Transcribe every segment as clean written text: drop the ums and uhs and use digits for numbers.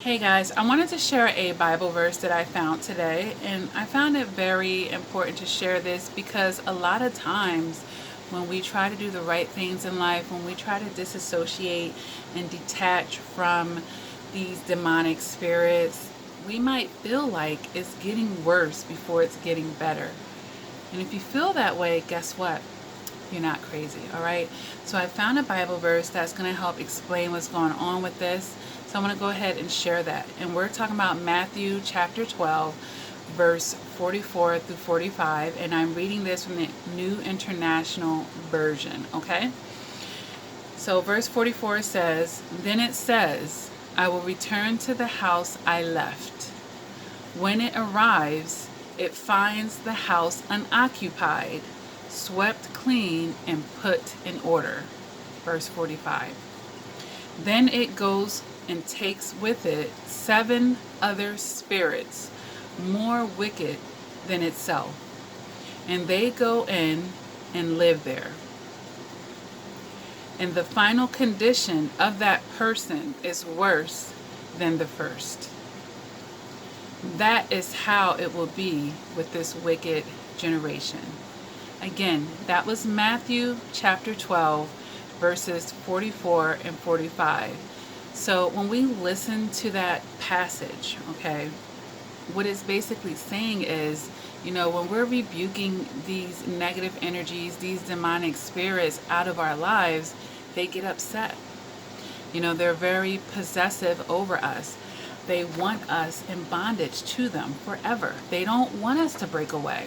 Hey guys, I wanted to share a Bible verse that I found today, and I found it very important to share this because a lot of times when we try to do the right things in life, when we try to disassociate and detach from these demonic spirits, we might feel like it's getting worse before it's getting better. And if you feel that way, guess what? You're not crazy, all right? So I found a Bible verse that's going to help explain what's going on with this. So I'm going to go ahead and share that. And we're talking about Matthew chapter 12, verse 44 through 45. And I'm reading this from the New International Version, okay? So verse 44 says, "Then it says, I will return to the house I left. When it arrives, it finds the house unoccupied, swept clean and put in order." Verse 45. "Then it goes and takes with it 7 other spirits more wicked than itself, and they go in and live there. And the final condition of that person is worse than the first. That is how it will be with this wicked generation." Again, that was Matthew chapter 12, verses 44 and 45. So when we listen to that passage, okay, what it's basically saying is, when we're rebuking these negative energies, these demonic spirits out of our lives, they get upset. They're very possessive over us. They want us in bondage to them forever. They don't want us to break away.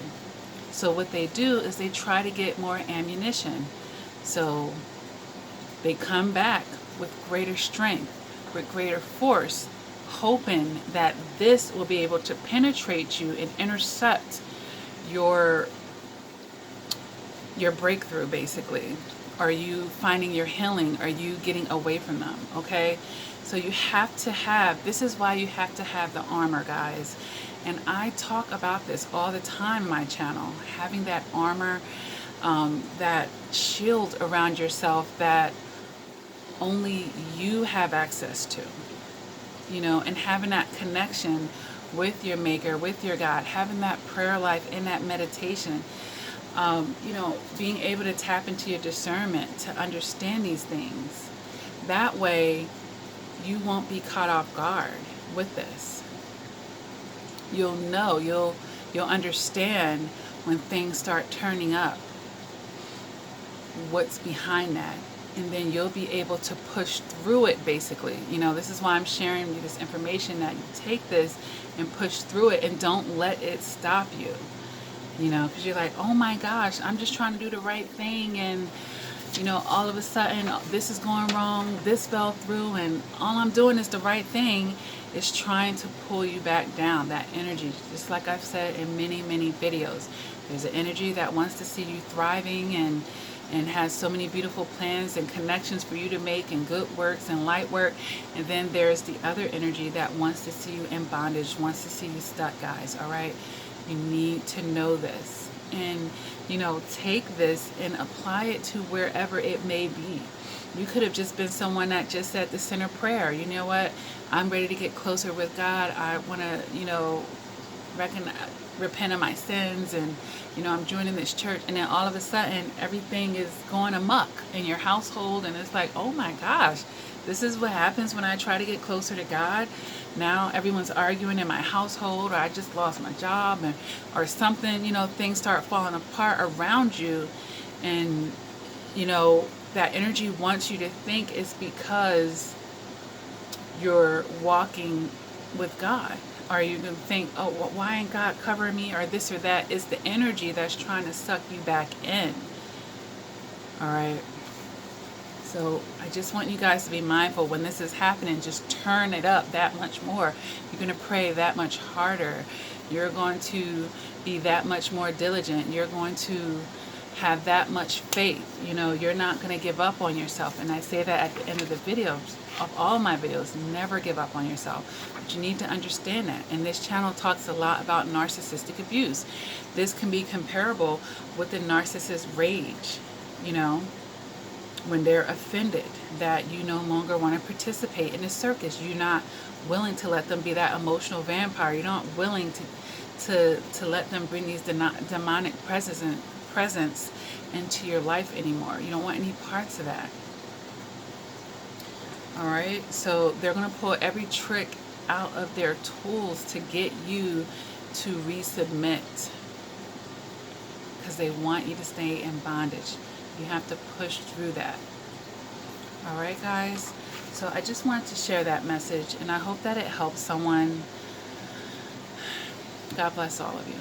So what they do is they try to get more ammunition. So they come back with greater strength, with greater force, hoping that this will be able to penetrate you and intercept your breakthrough, basically. Are you finding your healing? Are you getting away from them? Okay? So you have to have, this is why you have to have the armor, guys. And I talk about this all the time on my channel, having that armor, that shield around yourself that only you have access to, and having that connection with your maker, with your God, having that prayer life and that meditation, being able to tap into your discernment to understand these things. That way you won't be caught off guard with this. You'll know, you'll understand when things start turning up, what's behind that. And then you'll be able to push through it, basically. This is why I'm sharing you this information, that you take this and push through it and don't let it stop you. Because you're like, oh my gosh, I'm just trying to do the right thing, and all of a sudden this is going wrong, this fell through, and all I'm doing is the right thing. Is trying to pull you back down, that energy. Just like I've said in many, many videos, there's an energy that wants to see you thriving and has so many beautiful plans and connections for you to make, and good works and light work. And then there's the other energy that wants to see you in bondage, wants to see you stuck, guys. All right, you need to know this, and take this and apply it to wherever it may be. You could have just been someone that just said the sinner prayer. You know what? I'm ready to get closer with God. I want to, repent of my sins, and I'm joining this church. And then all of a sudden everything is going amok in your household, and it's like, oh my gosh, this is what happens when I try to get closer to God. Now everyone's arguing in my household, or I just lost my job, or something. Things start falling apart around you, and that energy wants you to think it's because you're walking with God. Or you can think, oh, well, why ain't God covering me, or this or that. It's the energy that's trying to suck you back in. All right. So I just want you guys to be mindful when this is happening. Just turn it up that much more. You're going to pray that much harder. You're going to be that much more diligent. You're going to have that much faith. You're not going to give up on yourself. And I say that at the end of the videos, of all my videos, never give up on yourself. But you need to understand that. And this channel talks a lot about narcissistic abuse. This can be comparable with the narcissist rage. when they're offended that you no longer want to participate in the circus. You're not willing to let them be that emotional vampire. You're not willing to let them bring these demonic presence into your life anymore. You don't want any parts of that. All right, so they're going to pull every trick out of their tools to get you to resubmit, because they want you to stay in bondage. You have to push through that. All right, guys. So I just wanted to share that message, and I hope that it helps someone. God bless all of you.